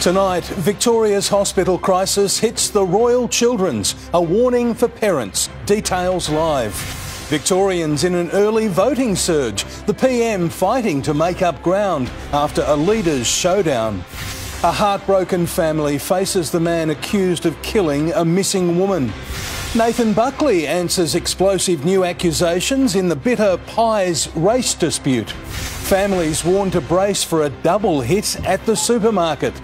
Tonight, Victoria's hospital crisis hits the Royal Children's. A warning for parents. Details live. Victorians in an early voting surge. The PM fighting to make up ground after a leaders' showdown. A heartbroken family faces the man accused of killing a missing woman. Nathan Buckley answers explosive new accusations in the bitter Pies race dispute. Families warned to brace for a double hit at the supermarket.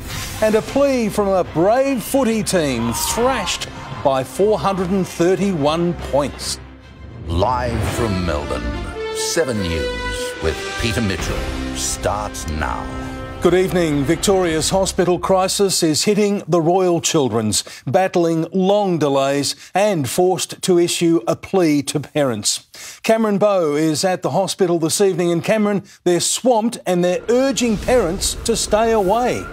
And a plea from a brave footy team thrashed by 431 points. Live from Melbourne, 7 News with Peter Mitchell starts now. Good evening. Victoria's hospital crisis is hitting the Royal Children's, battling long delays and forced to issue a plea to parents. Cameron Bowe is at the hospital this evening, and Cameron, they're swamped and they're urging parents to stay away.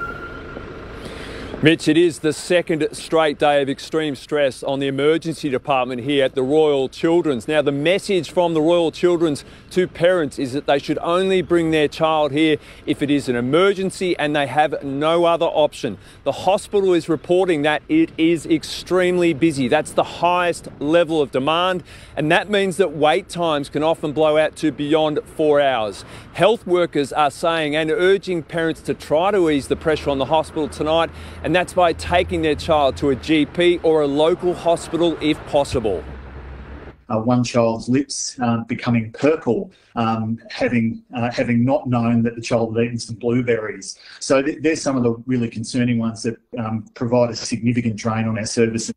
Mitch, it is the second straight day of extreme stress on the emergency department here at the Royal Children's. Now, the message from the Royal Children's to parents is that they should only bring their child here if it is an emergency and they have no other option. The hospital is reporting that it is extremely busy. That's the highest level of demand, and that means that wait times can often blow out to beyond 4 hours. Health workers are saying and urging parents to try to ease the pressure on the hospital tonight, and that's by taking their child to a GP or a local hospital if possible. One child's lips becoming purple, having not known that the child had eaten some blueberries. So there's some of the really concerning ones that provide a significant drain on our services.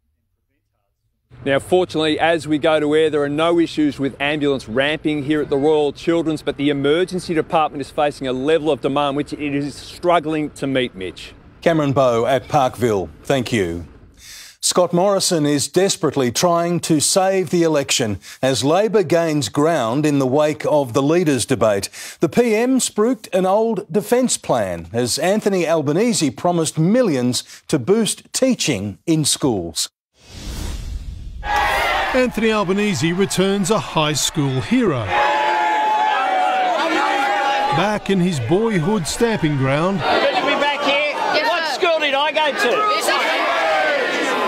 Now, fortunately, as we go to air, there are no issues with ambulance ramping here at the Royal Children's, but the emergency department is facing a level of demand which it is struggling to meet, Mitch. Cameron Bowe at Parkville. Thank you. Scott Morrison is desperately trying to save the election as Labor gains ground in the wake of the leaders' debate. The PM spruiked an old defence plan as Anthony Albanese promised millions to boost teaching in schools. Anthony Albanese returns a high school hero. Back in his boyhood stamping ground. Good to be back here. Yes, what school did I go to?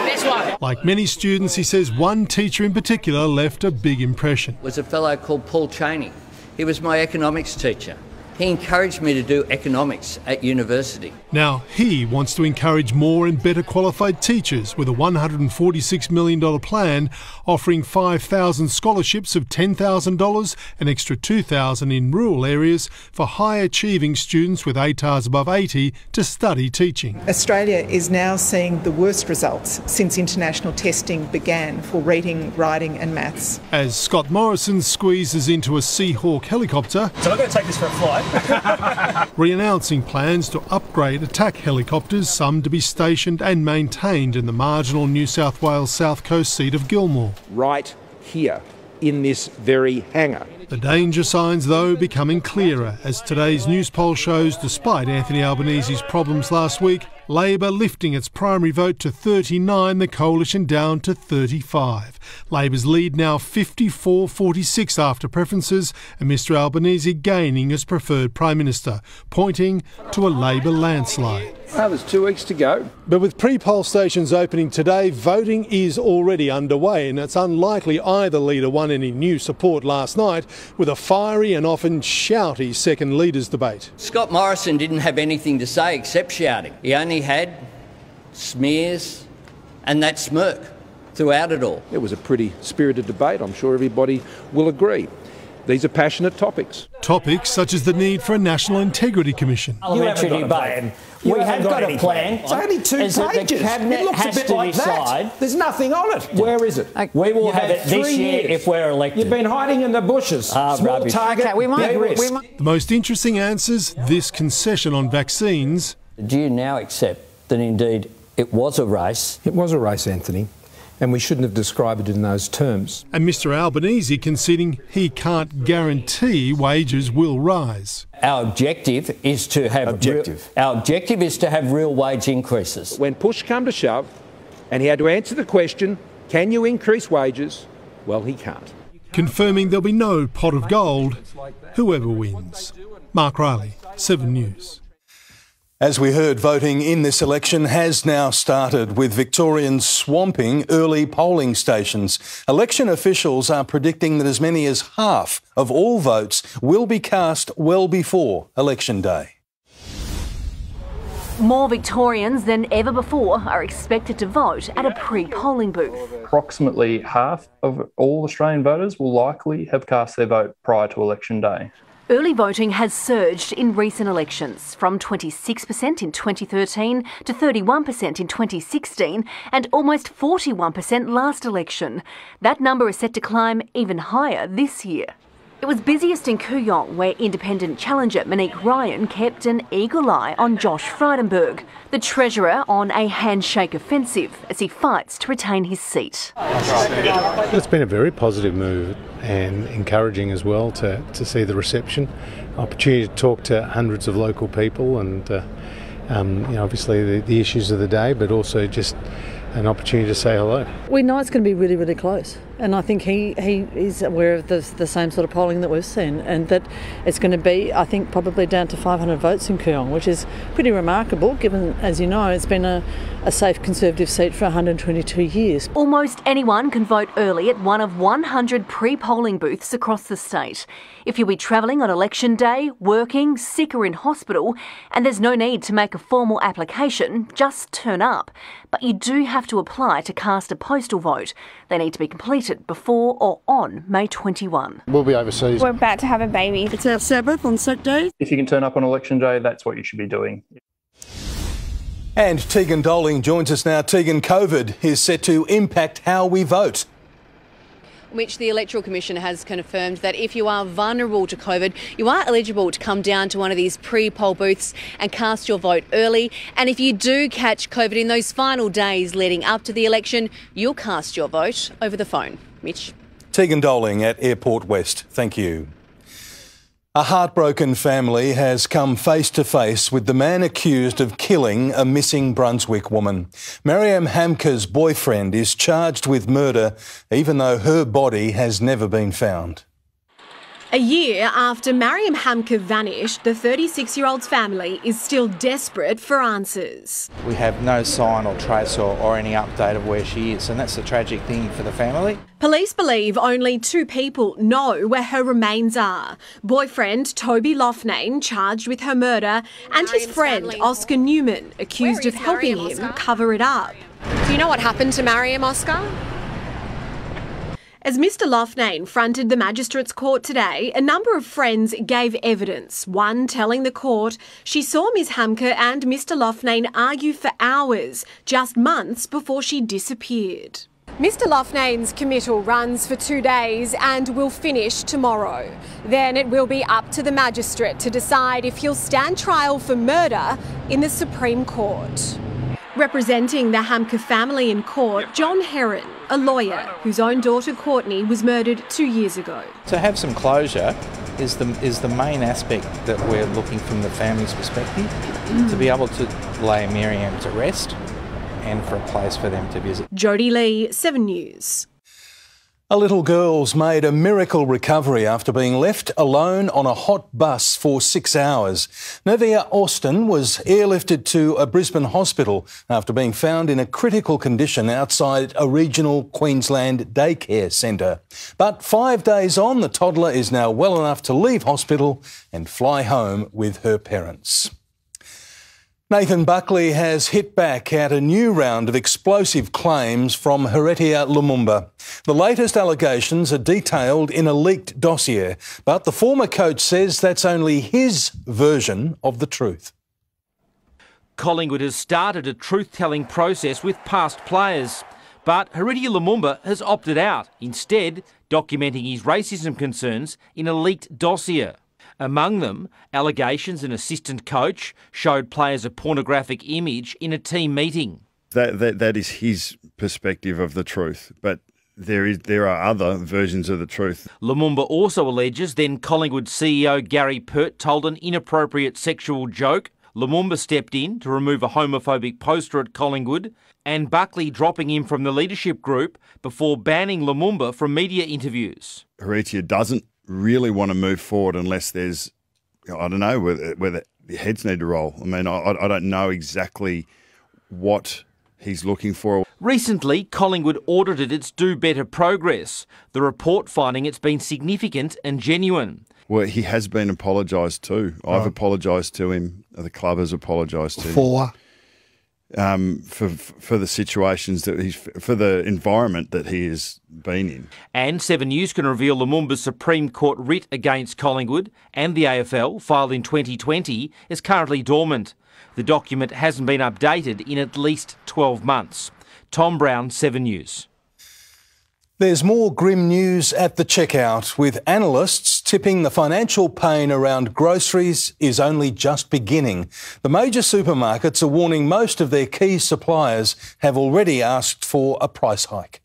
This one. Like many students, he says one teacher in particular left a big impression. It was a fellow called Paul Cheney. He was my economics teacher. He encouraged me to do economics at university. Now he wants to encourage more and better qualified teachers with a $146 million plan offering 5,000 scholarships of $10,000, an extra $2,000 in rural areas for high achieving students with ATARs above 80 to study teaching. Australia is now seeing the worst results since international testing began for reading, writing and maths. As Scott Morrison squeezes into a Seahawk helicopter, so I'm going to take this for a flight. re-announcing plans to upgrade attack helicopters, some to be stationed and maintained in the marginal New South Wales South Coast seat of Gilmore. Right here, in this very hangar. The danger signs, though, becoming clearer as today's news poll shows, despite Anthony Albanese's problems last week, Labor lifting its primary vote to 39, the coalition down to 35. Labor's lead now 54-46 after preferences, and Mr Albanese gaining as preferred Prime Minister, pointing to a Labor landslide. There's 2 weeks to go. But with pre-poll stations opening today, voting is already underway, and it's unlikely either leader won any new support last night with a fiery and often shouty second leaders debate. Scott Morrison didn't have anything to say except shouting. He only had smears and that smirk throughout it all. It was a pretty spirited debate, I'm sure everybody will agree. These are passionate topics. Topics such as the need for a National Integrity Commission. You haven't got a plan. We have got a plan. It's only 2 pages. It looks a bit like that. There's nothing on it. Where is it? We will have it this year if we're elected. You've been hiding in the bushes. Small target, big risk. The most interesting answers, this concession on vaccines. Do you now accept that indeed it was a race? It was a race, Anthony, and we shouldn't have described it in those terms. And Mr Albanese conceding he can't guarantee wages will rise. Our objective is to have real wage increases. When push come to shove and he had to answer the question, can you increase wages? Well, he can't. Confirming there'll be no pot of gold, whoever wins. Mark Riley, 7 News. As we heard, voting in this election has now started, with Victorians swamping early polling stations. Election officials are predicting that as many as half of all votes will be cast well before Election Day. More Victorians than ever before are expected to vote at a pre-polling booth. Approximately half of all Australian voters will likely have cast their vote prior to Election Day. Early voting has surged in recent elections, from 26% in 2013 to 31% in 2016 and almost 41% last election. That number is set to climb even higher this year. It was busiest in Kooyong, where independent challenger Monique Ryan kept an eagle eye on Josh Frydenberg, the Treasurer on a handshake offensive as he fights to retain his seat. It's been a very positive move and encouraging as well to see the reception, opportunity to talk to hundreds of local people and obviously the issues of the day, but also just an opportunity to say hello. We know it's going to be really, really close, and I think he is aware of the same sort of polling that we've seen, and that it's going to be, I think, probably down to 500 votes in Kooyong, which is pretty remarkable given, as you know, it's been a safe Conservative seat for 122 years. Almost anyone can vote early at one of 100 pre-polling booths across the state. If you'll be travelling on election day, working, sick or in hospital, and there's no need to make a formal application, just turn up. But you do have to apply to cast a postal vote. They need to be completed before or on May 21. We'll be overseas. We're about to have a baby. It's our Sabbath on Saturday. If you can turn up on Election Day, that's what you should be doing. And Tegan Doling joins us now. Tegan, COVID is set to impact how we vote. Which the Electoral Commission has confirmed that if you are vulnerable to COVID, you are eligible to come down to one of these pre-poll booths and cast your vote early. And if you do catch COVID in those final days leading up to the election, you'll cast your vote over the phone. Mitch. Tegan Doling at Airport West. Thank you. A heartbroken family has come face to face with the man accused of killing a missing Brunswick woman. Mariam Hamke's boyfriend is charged with murder, even though her body has never been found. A year after Mariam Hamke vanished, the 36-year-old's family is still desperate for answers. We have no sign or trace or any update of where she is, and that's the tragic thing for the family. Police believe only 2 people know where her remains are. Boyfriend Toby Loughnane, charged with her murder, and his friend Oscar Newman, accused of helping him cover it up. Do you know what happened to Mariam, Oscar? As Mr Loughnane fronted the Magistrates Court today, a number of friends gave evidence, one telling the court she saw Ms Hamke and Mr Loughnane argue for hours, just months before she disappeared. Mr Loughnane's committal runs for 2 days and will finish tomorrow. Then it will be up to the magistrate to decide if he'll stand trial for murder in the Supreme Court. Representing the Hamke family in court, John Heron, a lawyer whose own daughter Courtney was murdered 2 years ago. To have some closure is the main aspect that we're looking from the family's perspective, to be able to lay Miriam to rest and for a place for them to visit. Jodie Lee, 7 News. A little girl's made a miracle recovery after being left alone on a hot bus for 6 hours. Nevia Austin was airlifted to a Brisbane hospital after being found in a critical condition outside a regional Queensland daycare centre. But 5 days on, the toddler is now well enough to leave hospital and fly home with her parents. Nathan Buckley has hit back at a new round of explosive claims from Heritier Lumumba. The latest allegations are detailed in a leaked dossier, but the former coach says that's only his version of the truth. Collingwood has started a truth-telling process with past players, but Heritier Lumumba has opted out, instead documenting his racism concerns in a leaked dossier. Among them, allegations an assistant coach showed players a pornographic image in a team meeting. That is his perspective of the truth, but there are other versions of the truth. Lumumba also alleges then Collingwood CEO Gary Pert told an inappropriate sexual joke. Lumumba stepped in to remove a homophobic poster at Collingwood, and Buckley dropping him from the leadership group before banning Lumumba from media interviews. Heritier doesn't really want to move forward unless there's, I don't know, whether heads need to roll. I mean, I don't know exactly what he's looking for. Recently, Collingwood audited its Do Better progress, the report finding it's been significant and genuine. Well, he has been apologised to. I've apologised to him. The club has apologised to him. For the situations that for the environment that he has been in. And 7 News can reveal Lumumba's Supreme Court writ against Collingwood and the AFL, filed in 2020, is currently dormant. The document hasn't been updated in at least 12 months. Tom Brown, 7 News. There's more grim news at the checkout, with analysts tipping the financial pain around groceries is only just beginning. The major supermarkets are warning most of their key suppliers have already asked for a price hike.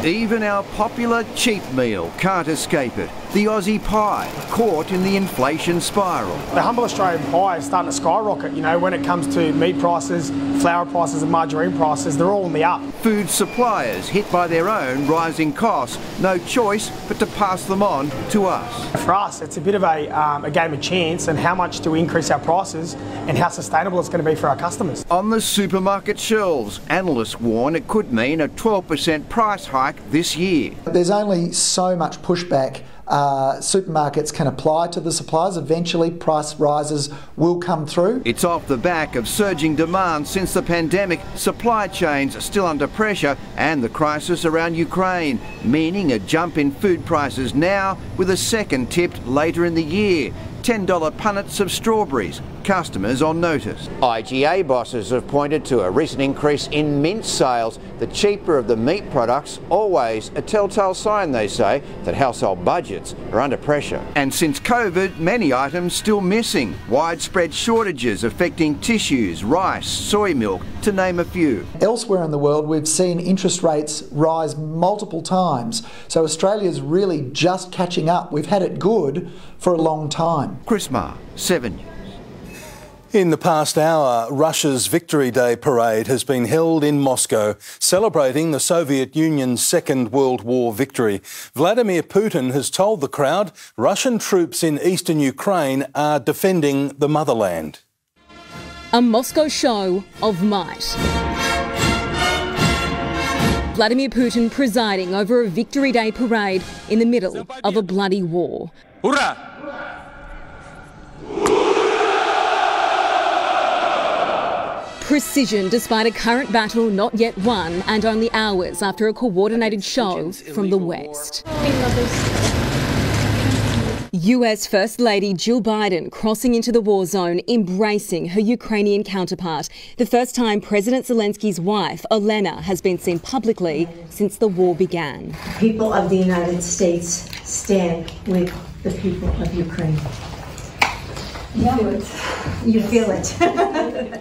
Even our popular cheap meal can't escape it. The Aussie pie, caught in the inflation spiral. The humble Australian pie is starting to skyrocket, you know, when it comes to meat prices, flour prices and margarine prices, they're all in the up. Food suppliers hit by their own rising costs, no choice but to pass them on to us. For us, it's a bit of a game of chance and how much do we increase our prices and how sustainable it's going to be for our customers. On the supermarket shelves, analysts warn it could mean a 12% price hike this year. There's only so much pushback supermarkets can apply to the suppliers. Eventually price rises will come through. It's off the back of surging demand since the pandemic, supply chains are still under pressure and the crisis around Ukraine, meaning a jump in food prices now with a second tipped later in the year. $10 punnets of strawberries, customers on notice. IGA bosses have pointed to a recent increase in mince sales. The cheaper of the meat products, always a telltale sign, they say, that household budgets are under pressure. And since COVID, many items still missing. Widespread shortages affecting tissues, rice, soy milk, to name a few. Elsewhere in the world, we've seen interest rates rise multiple times. So Australia's really just catching up. We've had it good for a long time. Chris Marr, 7 News. In the past hour, Russia's Victory Day parade has been held in Moscow, celebrating the Soviet Union's Second World War victory. Vladimir Putin has told the crowd Russian troops in eastern Ukraine are defending the motherland. A Moscow show of might. Vladimir Putin presiding over a Victory Day parade in the middle of a bloody war. Hurrah! Precision despite a current battle not yet won and only hours after a coordinated show from the West. US First Lady Jill Biden crossing into the war zone, embracing her Ukrainian counterpart. The first time President Zelensky's wife, Olena, has been seen publicly since the war began. People of the United States stand with the people of Ukraine. You feel it. You feel it.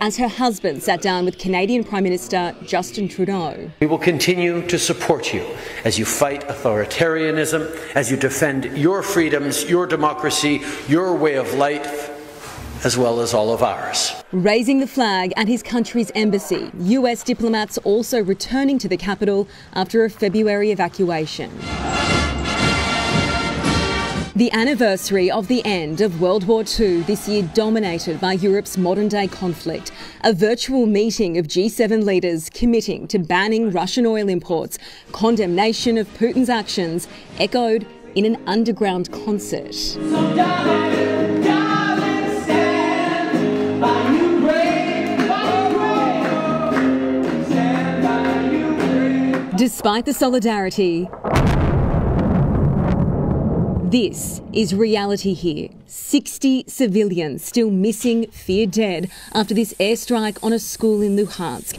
As her husband sat down with Canadian Prime Minister Justin Trudeau. We will continue to support you as you fight authoritarianism, as you defend your freedoms, your democracy, your way of life, as well as all of ours. Raising the flag at his country's embassy, US diplomats also returning to the capital after a February evacuation. The anniversary of the end of World War II this year dominated by Europe's modern-day conflict. A virtual meeting of G7 leaders committing to banning Russian oil imports. Condemnation of Putin's actions echoed in an underground concert. Despite the solidarity, this is reality here. 60 civilians still missing, feared dead after this airstrike on a school in Luhansk.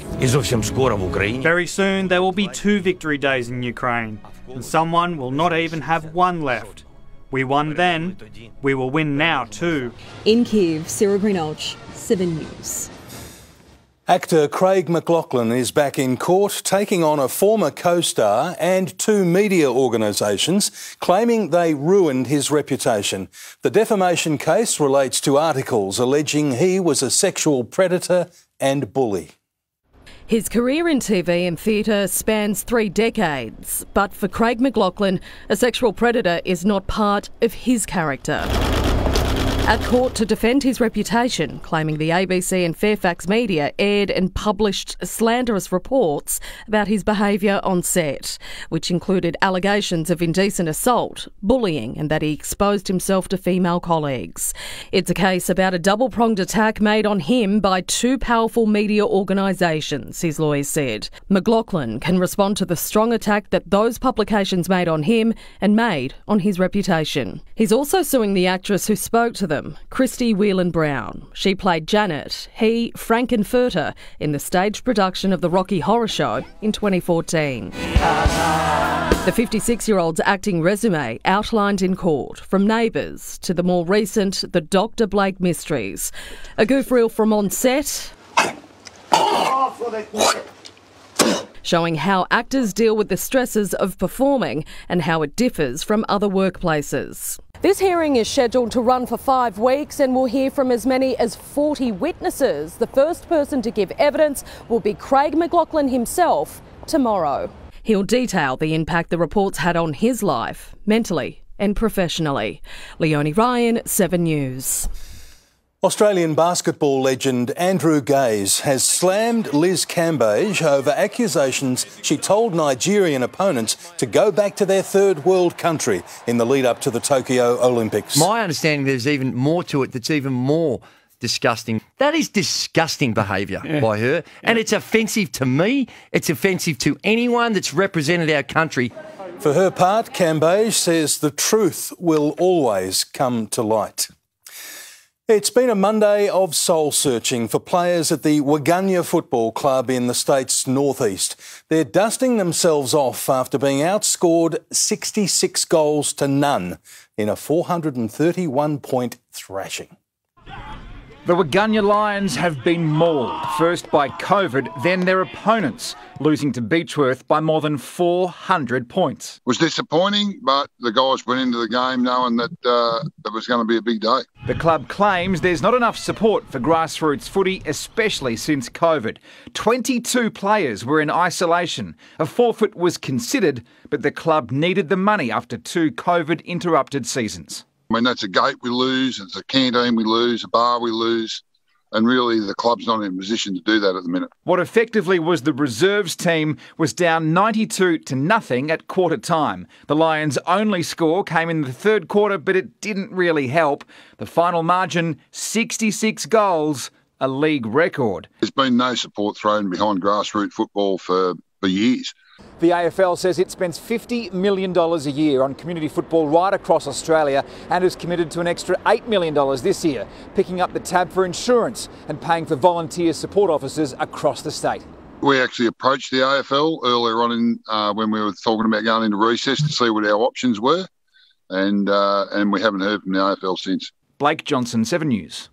Very soon there will be 2 victory days in Ukraine, and someone will not even have one left. We won then, we will win now too. In Kyiv, Cyril Greenolch, 7 News. Actor Craig McLachlan is back in court, taking on a former co-star and 2 media organisations, claiming they ruined his reputation. The defamation case relates to articles alleging he was a sexual predator and bully. His career in TV and theatre spans 3 decades, but for Craig McLachlan, a sexual predator is not part of his character. At court to defend his reputation, claiming the ABC and Fairfax media aired and published slanderous reports about his behaviour on set, which included allegations of indecent assault, bullying, and that he exposed himself to female colleagues. It's a case about a double-pronged attack made on him by two powerful media organisations, his lawyers said. McLaughlin can respond to the strong attack that those publications made on him and made on his reputation. He's also suing the actress who spoke to them, Christy Whelan-Brown. She played Janet, he Frankenfurter, in the staged production of the Rocky Horror Show in 2014. The 56-year-old's acting resume outlined in court, from Neighbours to the more recent The Dr. Blake Mysteries. A goof reel from on set, showing how actors deal with the stresses of performing and how it differs from other workplaces. This hearing is scheduled to run for 5 weeks and we'll hear from as many as 40 witnesses. The first person to give evidence will be Craig McLaughlin himself tomorrow. He'll detail the impact the reports had on his life, mentally and professionally. Leonie Ryan, 7 News. Australian basketball legend Andrew Gaze has slammed Liz Cambage over accusations she told Nigerian opponents to go back to their third world country in the lead up to the Tokyo Olympics. My understanding, there's even more to it that's even more disgusting. That is disgusting behaviour by her, and it's offensive to me. It's offensive to anyone that's represented our country. For her part, Cambage says the truth will always come to light. It's been a Monday of soul-searching for players at the Waganya Football Club in the state's northeast. They're dusting themselves off after being outscored 66 goals to none in a 431-point thrashing. The Waganya Lions have been mauled, first by COVID, then their opponents, losing to Beechworth by more than 400 points. It was disappointing, but the guys went into the game knowing that it was going to be a big day. The club claims there's not enough support for grassroots footy, especially since COVID. 22 players were in isolation. A forfeit was considered, but the club needed the money after 2 COVID-interrupted seasons. I mean, that's a gate we lose, it's a canteen we lose, a bar we lose, and really the club's not in a position to do that at the minute. What effectively was the reserves team was down 92 to nothing at quarter time. The Lions' only score came in the third quarter, but it didn't really help. The final margin, 66 goals, a league record. There's been no support thrown behind grassroots football for years. The AFL says it spends $50 million a year on community football right across Australia and has committed to an extra $8 million this year, picking up the tab for insurance and paying for volunteer support officers across the state. We actually approached the AFL earlier on in, when we were talking about going into recess to see what our options were, and we haven't heard from the AFL since. Blake Johnson, 7 News.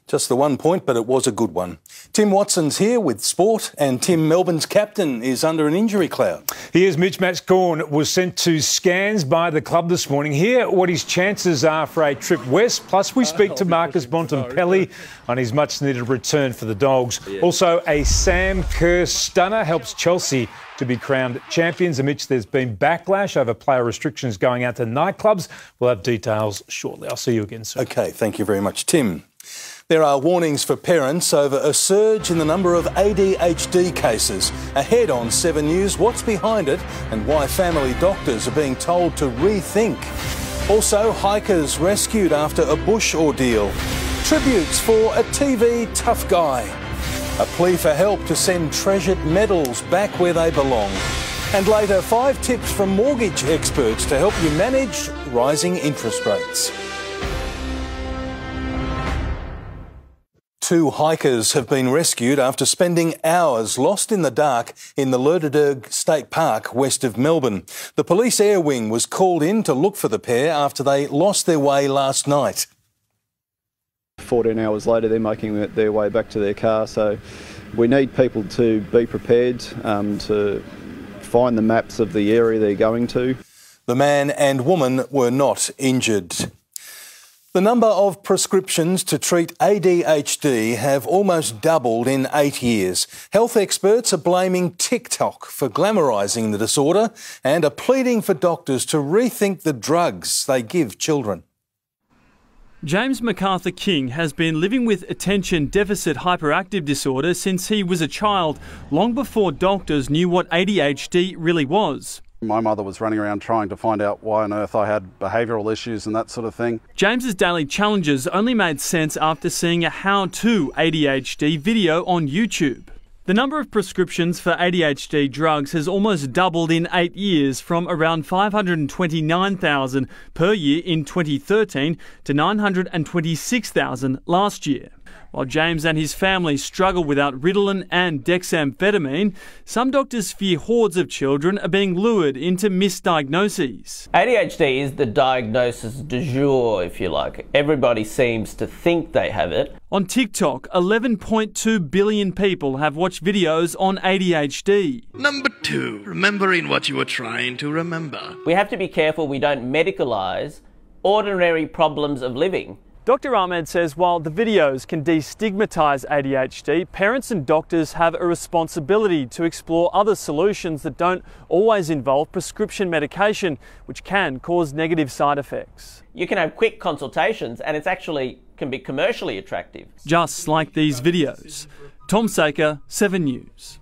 Just the 1 point, but it was a good one. Tim Watson's here with sport, and Tim, Melbourne's captain is under an injury cloud. He is. Mitch Matchcorn was sent to scans by the club this morning. Hear what his chances are for a trip west. Plus, we speak to Marcus Bontempelli on his much-needed return for the Dogs. Also, a Sam Kerr stunner helps Chelsea to be crowned champions, amidst there's been backlash over player restrictions going out to nightclubs. We'll have details shortly. I'll see you again soon. OK, thank you very much, Tim. There are warnings for parents over a surge in the number of ADHD cases. Ahead on 7 News, what's behind it and why family doctors are being told to rethink. Also, hikers rescued after a bush ordeal. Tributes for a TV tough guy. A plea for help to send treasured medals back where they belong. And later, 5 tips from mortgage experts to help you manage rising interest rates. 2 hikers have been rescued after spending hours lost in the dark in the Lerderderg State Park west of Melbourne. The police air wing was called in to look for the pair after they lost their way last night. 14 hours later, they're making their way back to their car, so we need people to be prepared to find the maps of the area they're going to. The man and woman were not injured. The number of prescriptions to treat ADHD have almost doubled in 8 years. Health experts are blaming TikTok for glamorising the disorder and are pleading for doctors to rethink the drugs they give children. James MacArthur King has been living with attention deficit hyperactive disorder since he was a child, long before doctors knew what ADHD really was. My mother was running around trying to find out why on earth I had behavioural issues and that sort of thing. James's daily challenges only made sense after seeing a how-to ADHD video on YouTube. The number of prescriptions for ADHD drugs has almost doubled in 8 years, from around 529,000 per year in 2013 to 926,000 last year. While James and his family struggle without Ritalin and dexamphetamine, some doctors fear hordes of children are being lured into misdiagnoses. ADHD is the diagnosis du jour, if you like. Everybody seems to think they have it. On TikTok, 11.2 billion people have watched videos on ADHD. Number 2, remembering what you were trying to remember. We have to be careful we don't medicalise ordinary problems of living. Dr. Ahmed says while the videos can destigmatise ADHD, parents and doctors have a responsibility to explore other solutions that don't always involve prescription medication, which can cause negative side effects. You can have quick consultations and it's actually can be commercially attractive. Just like these videos. Tom Saker, 7 News.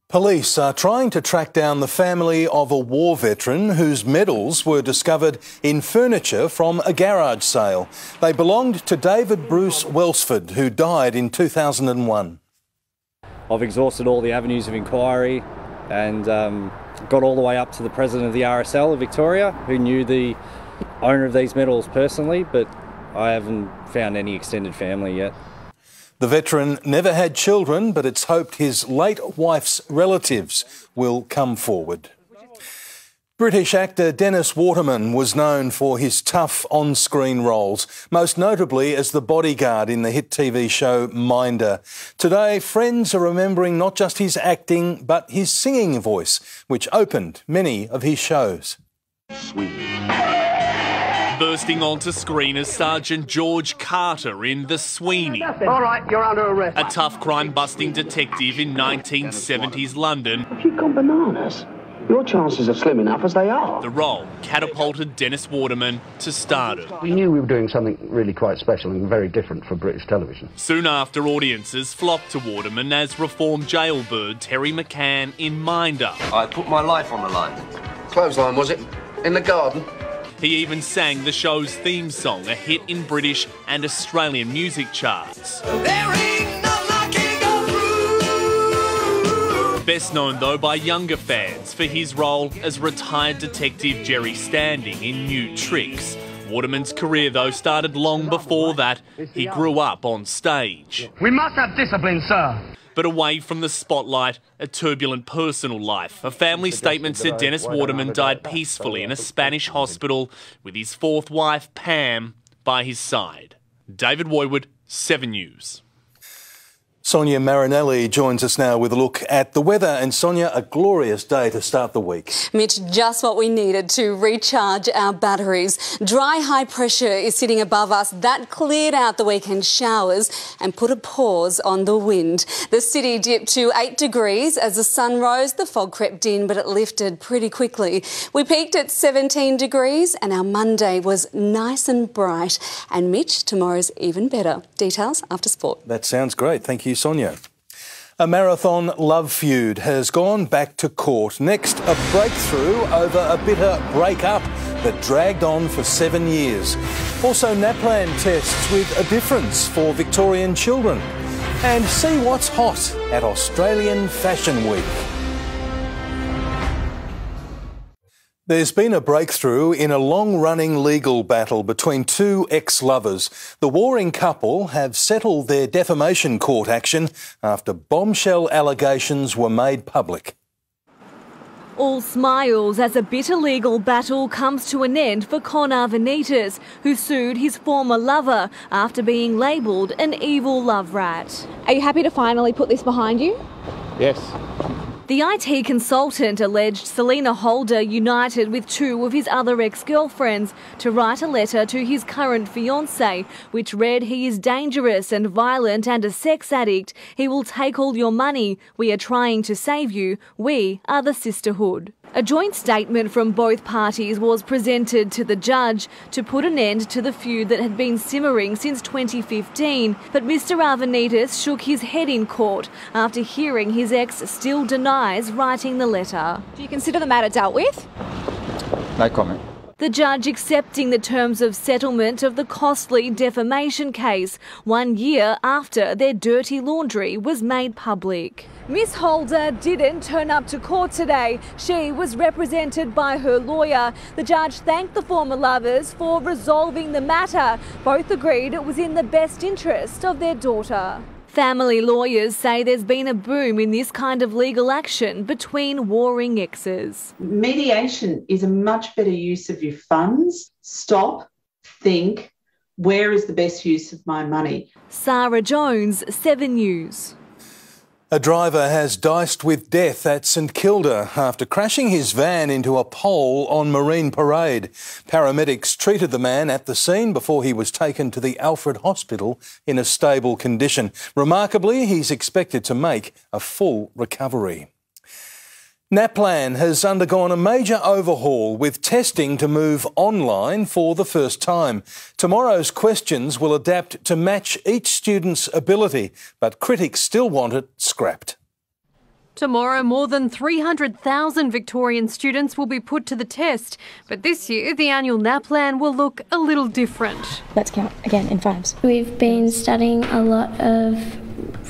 Police are trying to track down the family of a war veteran whose medals were discovered in furniture from a garage sale. They belonged to David Bruce Welsford, who died in 2001. I've exhausted all the avenues of inquiry and got all the way up to the president of the RSL of Victoria, who knew the owner of these medals personally, but I haven't found any extended family yet. The veteran never had children, but it's hoped his late wife's relatives will come forward. British actor Dennis Waterman was known for his tough on-screen roles, most notably as the bodyguard in the hit TV show Minder. Today, friends are remembering not just his acting, but his singing voice, which opened many of his shows. Bursting onto screen as Sergeant George Carter in The Sweeney. All right, you're under arrest. A tough crime-busting detective in 1970s London. If you've gone bananas, your chances are slim enough as they are. The role catapulted Dennis Waterman to stardom. We knew we were doing something really quite special and very different for British television. Soon after, audiences flocked to Waterman as reformed jailbird Terry McCann in Minder. I put my life on the line. Clothesline, was it? In the garden? He even sang the show's theme song, a hit in British and Australian music charts. Best known, though, by younger fans for his role as retired detective Jerry Standing in New Tricks. Waterman's career, though, started long before that. He grew up on stage. We must have discipline, sir. But away from the spotlight, a turbulent personal life. A family statement said Dennis Waterman died peacefully in a Spanish hospital with his fourth wife, Pam, by his side. David Woywood, 7 News. Sonia Marinelli joins us now with a look at the weather. And Sonia, a glorious day to start the week. Mitch, just what we needed to recharge our batteries. Dry high pressure is sitting above us. That cleared out the weekend showers and put a pause on the wind. The city dipped to 8 degrees as the sun rose. The fog crept in, but it lifted pretty quickly. We peaked at 17 degrees and our Monday was nice and bright. And Mitch, tomorrow's even better. Details after sport. That sounds great. Thank you, Sonia. A marathon love feud has gone back to court. Next, a breakthrough over a bitter break-up that dragged on for 7 years. Also, NAPLAN tests with a difference for Victorian children. And see what's hot at Australian Fashion Week. There's been a breakthrough in a long-running legal battle between two ex-lovers. The warring couple have settled their defamation court action after bombshell allegations were made public. All smiles as a bitter legal battle comes to an end for Connor Vanitas, who sued his former lover after being labelled an evil love rat. Are you happy to finally put this behind you? Yes. The IT consultant alleged Selena Holder united with two of his other ex-girlfriends to write a letter to his current fiancé, which read, "He is dangerous and violent and a sex addict. He will take all your money. We are trying to save you. We are the sisterhood." A joint statement from both parties was presented to the judge to put an end to the feud that had been simmering since 2015. But Mr Arvanitis shook his head in court after hearing his ex still denies writing the letter. Do you consider the matter dealt with? No comment. The judge accepting the terms of settlement of the costly defamation case 1 year after their dirty laundry was made public. Miss Holder didn't turn up to court today. She was represented by her lawyer. The judge thanked the former lovers for resolving the matter. Both agreed it was in the best interest of their daughter. Family lawyers say there's been a boom in this kind of legal action between warring exes. Mediation is a much better use of your funds. Stop, think, where is the best use of my money? Sarah Jones, 7 News. A driver has diced with death at St Kilda after crashing his van into a pole on Marine Parade. Paramedics treated the man at the scene before he was taken to the Alfred Hospital in a stable condition. Remarkably, he's expected to make a full recovery. NAPLAN has undergone a major overhaul with testing to move online for the first time. Tomorrow's questions will adapt to match each student's ability, but critics still want it scrapped. Tomorrow, more than 300,000 Victorian students will be put to the test, but this year the annual NAPLAN will look a little different. Let's count again in fives. We've been studying a lot of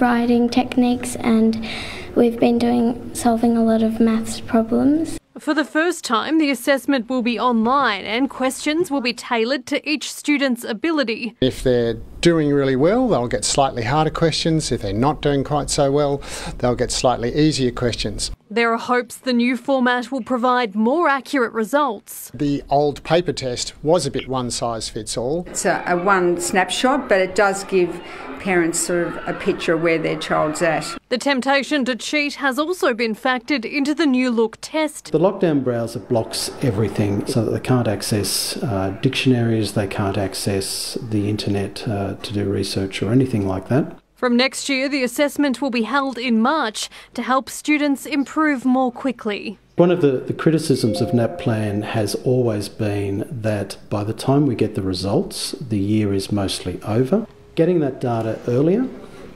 writing techniques and we've been solving a lot of maths problems. For the first time, the assessment will be online and questions will be tailored to each student's ability. If they're doing really well, they'll get slightly harder questions. If they're not doing quite so well, they'll get slightly easier questions. There are hopes the new format will provide more accurate results. The old paper test was a bit one size fits all. It's a one snapshot, but it does give parents sort of a picture of where their child's at. The temptation to cheat has also been factored into the new look test. The lockdown browser blocks everything so that they can't access dictionaries, they can't access the internet to do research or anything like that. From next year, the assessment will be held in March to help students improve more quickly. One of the criticisms of NAPLAN has always been that by the time we get the results, the year is mostly over. Getting that data earlier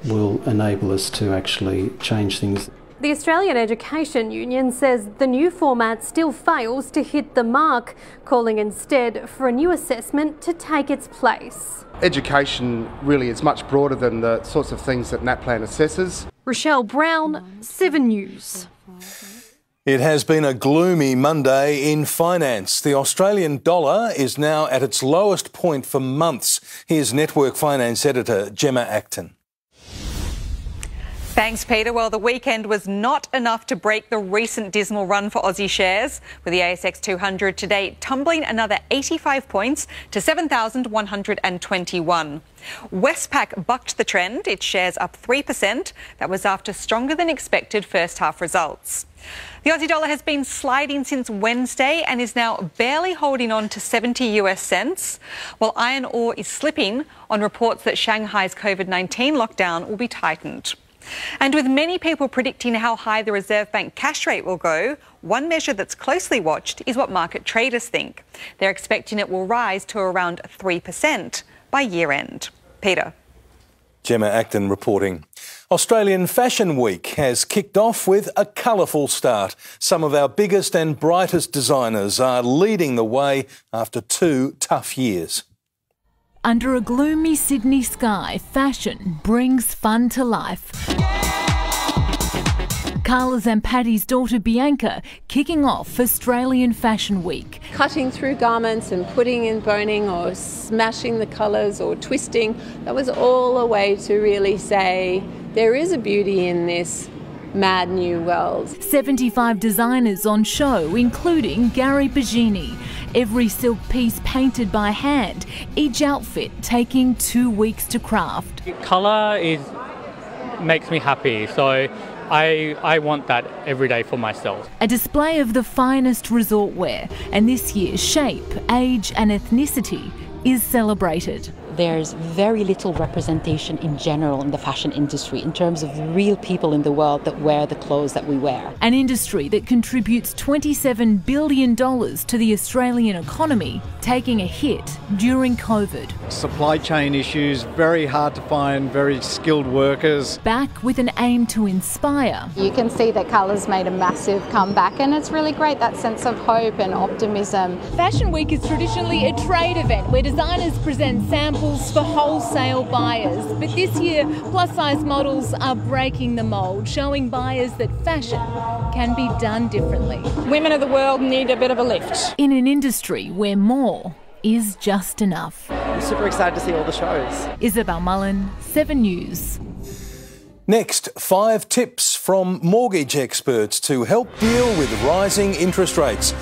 will enable us to actually change things. The Australian Education Union says the new format still fails to hit the mark, calling instead for a new assessment to take its place. Education really is much broader than the sorts of things that NAPLAN assesses. Rochelle Brown, 7 News. It has been a gloomy Monday in finance. The Australian dollar is now at its lowest point for months. Here's Network Finance Editor Gemma Acton. Thanks, Peter. Well, the weekend was not enough to break the recent dismal run for Aussie shares, with the ASX 200 today tumbling another 85 points to 7,121. Westpac bucked the trend, its shares up 3%. That was after stronger than expected first half results. The Aussie dollar has been sliding since Wednesday and is now barely holding on to 70 US cents, while iron ore is slipping on reports that Shanghai's COVID-19 lockdown will be tightened. And with many people predicting how high the Reserve Bank cash rate will go, one measure that's closely watched is what market traders think. They're expecting it will rise to around 3% by year end. Peter. Gemma Acton reporting. Australian Fashion Week has kicked off with a colourful start. Some of our biggest and brightest designers are leading the way after 2 tough years. Under a gloomy Sydney sky, fashion brings fun to life. Carla Zampatti's daughter Bianca kicking off Australian Fashion Week. Cutting through garments and putting in boning or smashing the colours or twisting, that was all a way to really say there is a beauty in this mad new world. 75 designers on show, including Gary Bugini. Every silk piece painted by hand, each outfit taking 2 weeks to craft. Colour makes me happy, so I want that every day for myself. A display of the finest resort wear, and this year shape, age and ethnicity is celebrated. There's very little representation in general in the fashion industry in terms of real people in the world that wear the clothes that we wear. An industry that contributes $27 billion to the Australian economy, taking a hit during COVID. Supply chain issues, very hard to find very skilled workers. Back with an aim to inspire. You can see that colours made a massive comeback, and it's really great, that sense of hope and optimism. Fashion Week is traditionally a trade event where designers present samples for wholesale buyers. But this year, plus-size models are breaking the mould, showing buyers that fashion can be done differently. Women of the world need a bit of a lift. In an industry where more is just enough. I'm super excited to see all the shows. Isabel Mullen, 7 News. Next, 5 tips from mortgage experts to help deal with rising interest rates.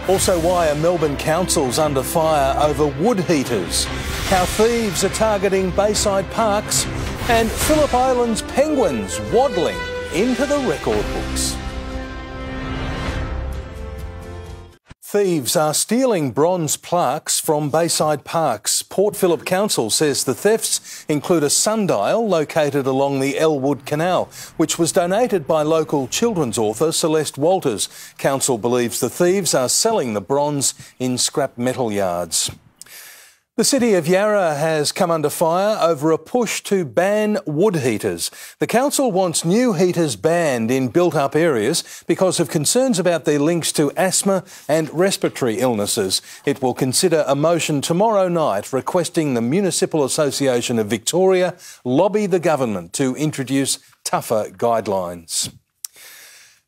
Also, why are Melbourne councils under fire over wood heaters? How thieves are targeting Bayside parks, and Phillip Island's penguins waddling into the record books. Thieves are stealing bronze plaques from Bayside parks. Port Phillip Council says the thefts include a sundial located along the Elwood Canal, which was donated by local children's author Celeste Walters. Council believes the thieves are selling the bronze in scrap metal yards. The city of Yarra has come under fire over a push to ban wood heaters. The council wants new heaters banned in built-up areas because of concerns about their links to asthma and respiratory illnesses. It will consider a motion tomorrow night requesting the Municipal Association of Victoria lobby the government to introduce tougher guidelines.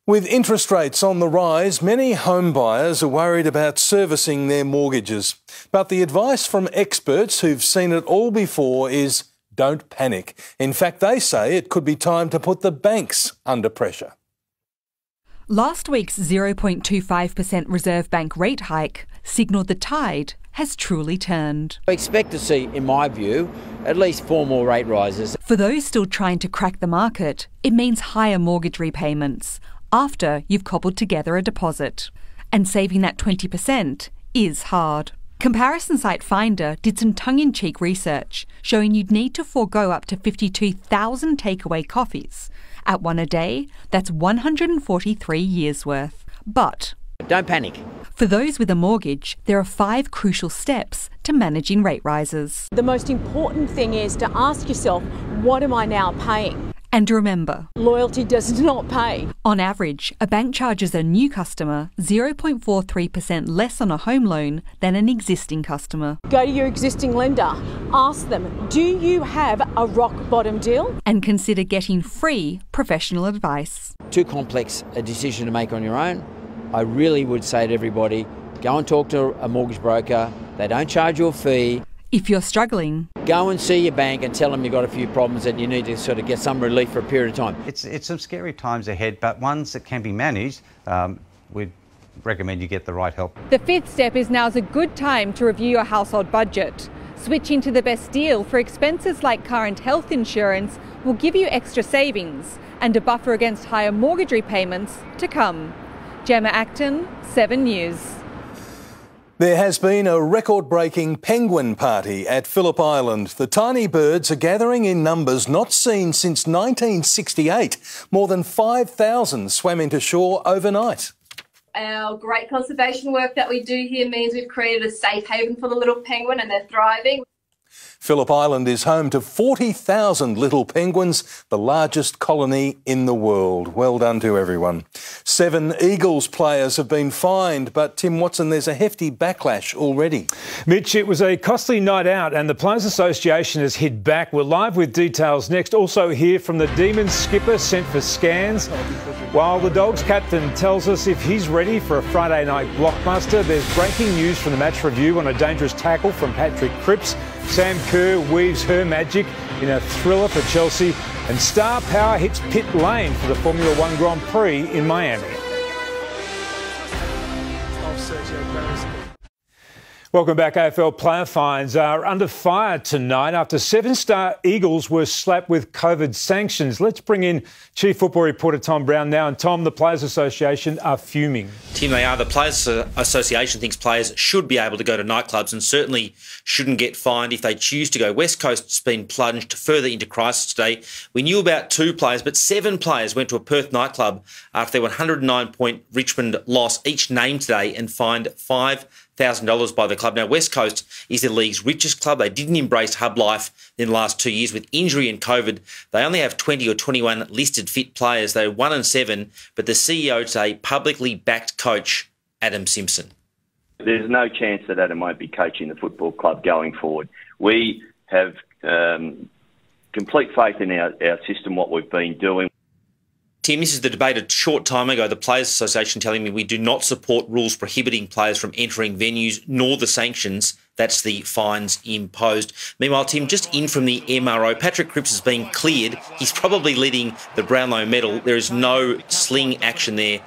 With interest rates on the rise, many home buyers are worried about servicing their mortgages. But the advice from experts who've seen it all before is don't panic. In fact, they say it could be time to put the banks under pressure. Last week's 0.25% Reserve Bank rate hike signalled the tide has truly turned. I expect to see, in my view, at least 4 more rate rises. For those still trying to crack the market, it means higher mortgage repayments after you've cobbled together a deposit. And saving that 20% is hard. Comparison site Finder did some tongue-in-cheek research showing you'd need to forego up to 52,000 takeaway coffees. At one a day, that's 143 years' worth. But don't panic. For those with a mortgage, there are 5 crucial steps to managing rate rises. The most important thing is to ask yourself, what am I now paying? And remember, loyalty does not pay. On average, a bank charges a new customer 0.43% less on a home loan than an existing customer. Go to your existing lender, ask them, do you have a rock bottom deal? And consider getting free professional advice. Too complex a decision to make on your own. I really would say to everybody, go and talk to a mortgage broker. They don't charge you a fee. If you're struggling, go and see your bank and tell them you've got a few problems and you need to sort of get some relief for a period of time. It's some scary times ahead, but ones that can be managed. We'd recommend you get the right help. The 5th step is now's a good time to review your household budget. Switching to the best deal for expenses like car and health insurance will give you extra savings and a buffer against higher mortgage repayments to come. Gemma Acton, 7 News. There has been a record-breaking penguin party at Phillip Island. The tiny birds are gathering in numbers not seen since 1968. More than 5,000 swam into shore overnight. Our great conservation work that we do here means we've created a safe haven for the little penguin and they're thriving. Phillip Island is home to 40,000 little penguins, the largest colony in the world. Well done to everyone. 7 Eagles players have been fined, but Tim Watson, there's a hefty backlash already. Mitch, it was a costly night out and the Players Association has hit back. We're live with details next. Also hear from the Demons skipper sent for scans, while the Dogs captain tells us if he's ready for a Friday night blockbuster. There's breaking news from the match review on a dangerous tackle from Patrick Cripps. Sam Kerr weaves her magic in a thriller for Chelsea, and Star Power hits pit lane for the Formula One Grand Prix in Miami. Welcome back. AFL player fines are under fire tonight after 7-star Eagles were slapped with COVID sanctions. Let's bring in Chief Football Reporter Tom Brown now. And Tom, the Players Association are fuming. Tim, they are. The Players Association thinks players should be able to go to nightclubs and certainly shouldn't get fined if they choose to go. West Coast's been plunged further into crisis today. We knew about 2 players, but 7 players went to a Perth nightclub after their 109-point Richmond loss, each named today and fined $5,000 by the club. Now, West Coast is the league's richest club. They didn't embrace hub life in the last 2 years. With injury and COVID, they only have 20 or 21 listed fit players. They're 1-7, but the CEO today publicly backed coach Adam Simpson. There's no chance that Adam won't be coaching the football club going forward. We have complete faith in our system, what we've been doing. Tim, this is the debate a short time ago. The Players Association telling me we do not support rules prohibiting players from entering venues, nor the sanctions. That's the fines imposed. Meanwhile, Tim, just in from the MRO, Patrick Cripps has been cleared. He's probably leading the Brownlow medal. There is no sling action there.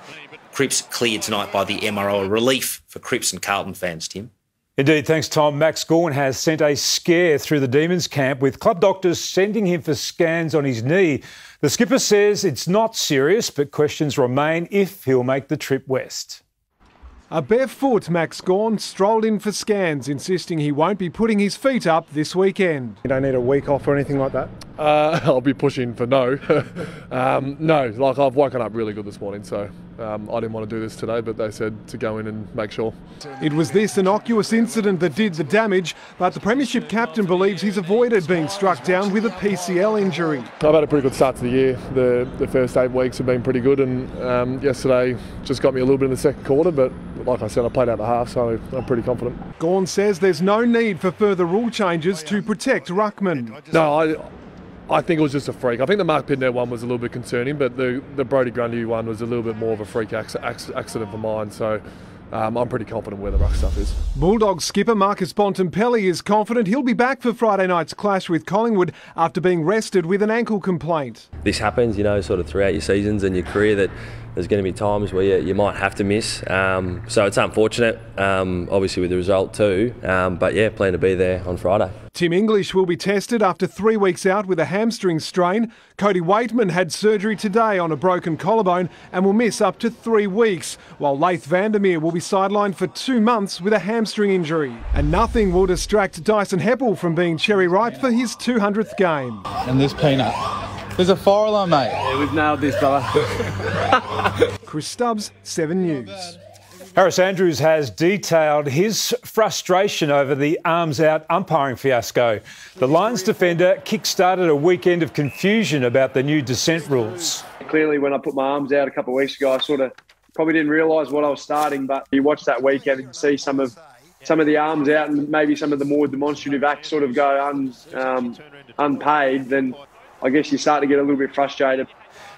Cripps cleared tonight by the MRO. A relief for Cripps and Carlton fans, Tim. Indeed, thanks, Tom. Max Gawn has sent a scare through the Demons camp with club doctors sending him for scans on his knee. The skipper says it's not serious, but questions remain if he'll make the trip west. A barefoot Max Gawn strolled in for scans, insisting he won't be putting his feet up this weekend. You don't need a week off or anything like that? I'll be pushing for no. No, like I've woken up really good this morning, so I didn't want to do this today, but they said to go in and make sure. It was this innocuous incident that did the damage, but the Premiership captain believes he's avoided being struck down with a PCL injury. I've had a pretty good start to the year. The first 8 weeks have been pretty good, and yesterday just got me a little bit in the second quarter, but like I said, I played out the half, so I'm pretty confident. Gawn says there's no need for further rule changes to protect ruckman. No, I think it was just a freak. I think the Mark Pitner one was a little bit concerning, but the Brodie Grundy one was a little bit more of a freak accident for mine, so I'm pretty confident where the ruck stuff is. Bulldogs skipper Marcus Bontempelli is confident he'll be back for Friday night's clash with Collingwood after being rested with an ankle complaint. This happens, sort of throughout your seasons and your career, that there's going to be times where you might have to miss. So it's unfortunate, obviously with the result too, but yeah, plan to be there on Friday. Tim English will be tested after 3 weeks out with a hamstring strain. Cody Waitman had surgery today on a broken collarbone and will miss up to 3 weeks, while Laith Vandermeer will be sidelined for 2 months with a hamstring injury. And nothing will distract Dyson Heppel from being cherry ripe for his 200th game. And this peanut. There's a fire alarm, mate. Yeah, we've nailed this, fella. Chris Stubbs, 7 News. Harris Andrews has detailed his frustration over the arms-out umpiring fiasco. The Lions defender kick-started a weekend of confusion about the new dissent rules. Clearly, when I put my arms out a couple of weeks ago, I sort of probably didn't realise what I was starting, but you watch that weekend and you see some of the arms out and maybe some of the more demonstrative acts sort of go unpaid, then I guess you start to get a little bit frustrated.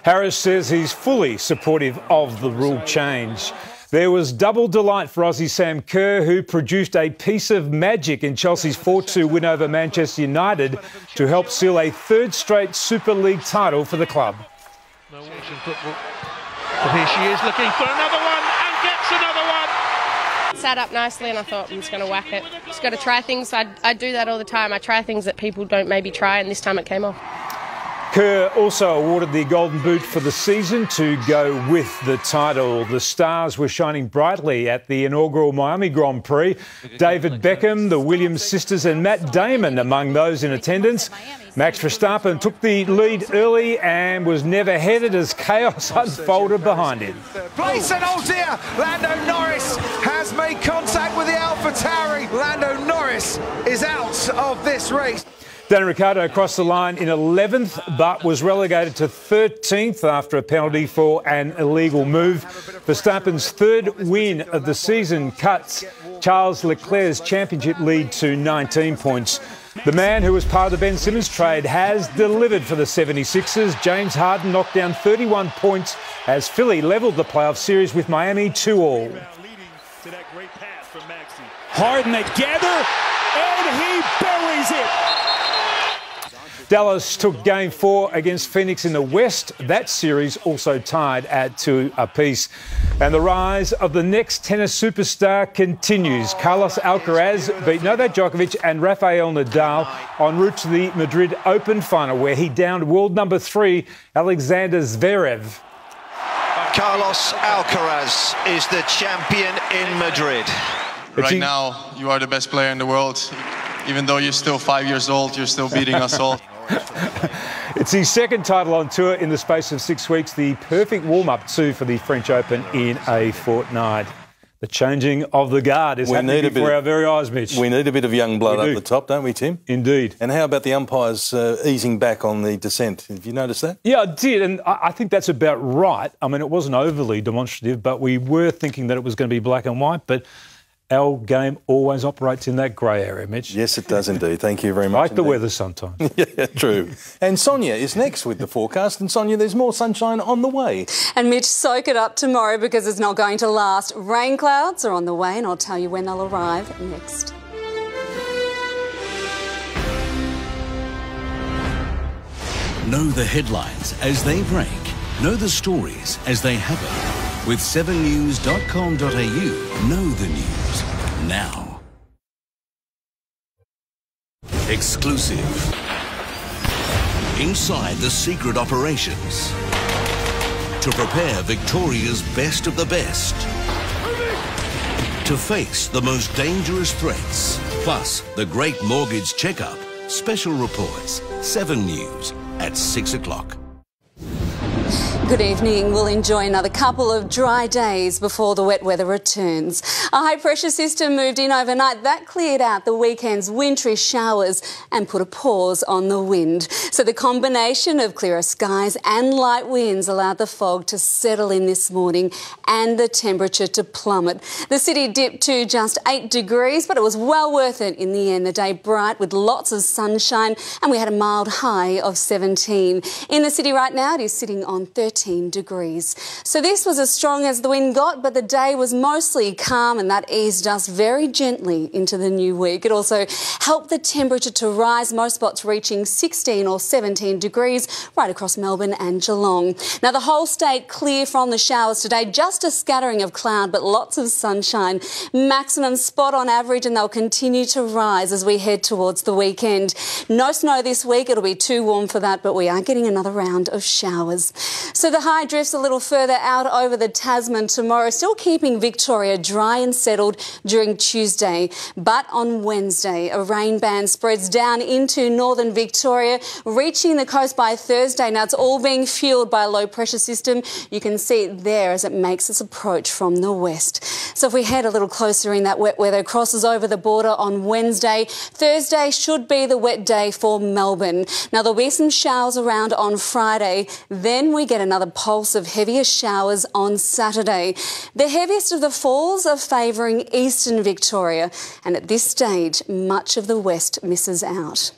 Harris says he's fully supportive of the rule change. There was double delight for Aussie Sam Kerr, who produced a piece of magic in Chelsea's 4-2 win over Manchester United to help seal a 3rd straight Super League title for the club. But here she is looking for another one and gets another one. Sat up nicely and I thought, I'm just going to whack it. Just got to try things. I do that all the time. I try things that people don't maybe try, and this time it came off. Kerr also awarded the Golden Boot for the season to go with the title. The stars were shining brightly at the inaugural Miami Grand Prix. David Beckham, the Williams sisters and Matt Damon among those in attendance. Max Verstappen took the lead early and was never headed as chaos unfolded behind him. Place and oh dear, Lando Norris has made contact with the AlphaTauri. Lando Norris is out of this race. Danny Ricciardo crossed the line in 11th but was relegated to 13th after a penalty for an illegal move. Verstappen's 3rd win of the season cuts Charles Leclerc's championship lead to 19 points. The man who was part of the Ben Simmons trade has delivered for the 76ers. James Harden knocked down 31 points as Philly levelled the playoff series with Miami 2-2. Harden, they gather, and he buries it. Dallas took Game 4 against Phoenix in the West. That series also tied at 2 apiece. And the rise of the next tennis superstar continues. Carlos Alcaraz beat Novak Djokovic and Rafael Nadal en route to the Madrid Open final, where he downed world number 3 Alexander Zverev. Carlos Alcaraz is the champion in Madrid. Right now, you are the best player in the world. Even though you're still 5 years old, you're still beating us all. It's his second title on tour in the space of 6 weeks, the perfect warm-up too for the French Open in a fortnight. The changing of the guard is happening before our very eyes, Mitch. We need a bit of young blood up the top, don't we, Tim? Indeed. And how about the umpires easing back on the descent? Have you noticed that? Yeah, I did, and I think that's about right. I mean, it wasn't overly demonstrative, but we were thinking that it was going to be black and white, but our game always operates in that grey area, Mitch. Yes, it does indeed. Thank you very much. Like the weather sometimes. Yeah, true. And Sonia is next with the forecast. And Sonia, there's more sunshine on the way. And Mitch, soak it up tomorrow because it's not going to last. Rain clouds are on the way and I'll tell you when they'll arrive next. Know the headlines as they break. Know the stories as they happen. With 7news.com.au, know the news now. Exclusive. Inside the secret operations. To prepare Victoria's best of the best. To face the most dangerous threats. Plus, the Great Mortgage Checkup. Special reports. 7 News at 6 o'clock. Good evening. We'll enjoy another couple of dry days before the wet weather returns. A high-pressure system moved in overnight. That cleared out the weekend's wintry showers and put a pause on the wind. So the combination of clearer skies and light winds allowed the fog to settle in this morning and the temperature to plummet. The city dipped to just 8 degrees, but it was well worth it in the end. The day bright with lots of sunshine, and we had a mild high of 17. In the city right now, it is sitting on 13 degrees. So this was as strong as the wind got, but the day was mostly calm and that eased us very gently into the new week. It also helped the temperature to rise, most spots reaching 16 or 17 degrees right across Melbourne and Geelong. Now the whole state clear from the showers today, just a scattering of cloud but lots of sunshine. Maximum spot on average and they'll continue to rise as we head towards the weekend. No snow this week, it'll be too warm for that, but we are getting another round of showers. So the high drifts a little further out over the Tasman tomorrow, still keeping Victoria dry and settled during Tuesday. But on Wednesday, a rain band spreads down into northern Victoria, reaching the coast by Thursday. Now, it's all being fuelled by a low pressure system. You can see it there as it makes its approach from the west. So if we head a little closer in, that wet weather crosses over the border on Wednesday. Thursday should be the wet day for Melbourne. Now, there'll be some showers around on Friday. Then we get another pulse of heavier showers on Saturday. The heaviest of the falls are favouring eastern Victoria, and at this stage, much of the west misses out.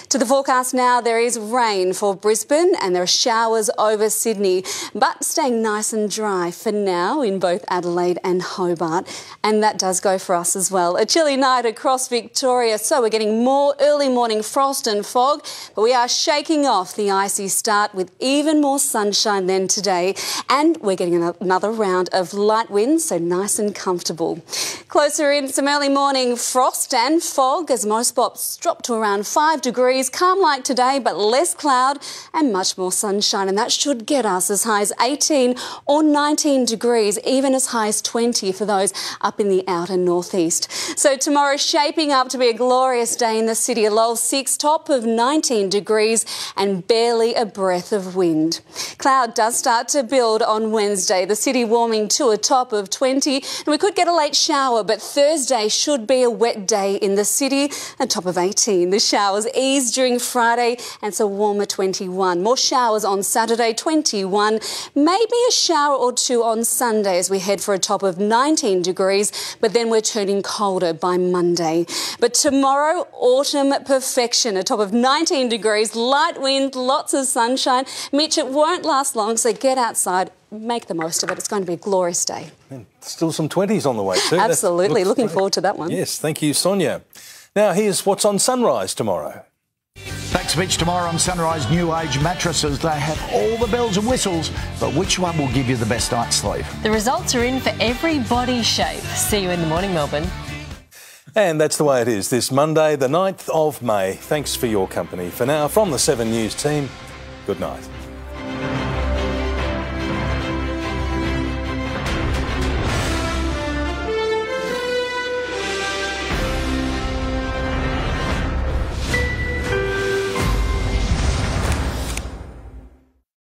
To the forecast now, there is rain for Brisbane and there are showers over Sydney, but staying nice and dry for now in both Adelaide and Hobart. And that does go for us as well. A chilly night across Victoria, so we're getting more early morning frost and fog, but we are shaking off the icy start with even more sunshine than today. And we're getting another round of light winds, so nice and comfortable. Closer in, some early morning frost and fog as most spots drop to around 5 degrees, calm like today, but less cloud and much more sunshine. And that should get us as high as 18 or 19 degrees, even as high as 20 for those up in the outer northeast. So tomorrow shaping up to be a glorious day in the city. A low 6, top of 19 degrees and barely a breath of wind. Cloud does start to build on Wednesday. The city warming to a top of 20 and we could get a late shower, but Thursday should be a wet day in the city, a top of 18. The showers ease during Friday and it's a warmer 21. More showers on Saturday, 21. Maybe a shower or two on Sunday as we head for a top of 19 degrees, but then we're turning colder by Monday. But tomorrow, autumn perfection, a top of 19 degrees, light wind, lots of sunshine. Mitch, it won't last long, so get outside, make the most of it. It's going to be a glorious day. And still some 20s on the way too. Absolutely, looking forward to that one. Yes, thank you, Sonia. Now here's what's on Sunrise tomorrow. Back to pitch tomorrow on Sunrise New Age mattresses. They have all the bells and whistles, but which one will give you the best night's sleep? The results are in for every body shape. See you in the morning, Melbourne. And that's the way it is this Monday, the 9th of May. Thanks for your company. For now, from the 7 News team, good night.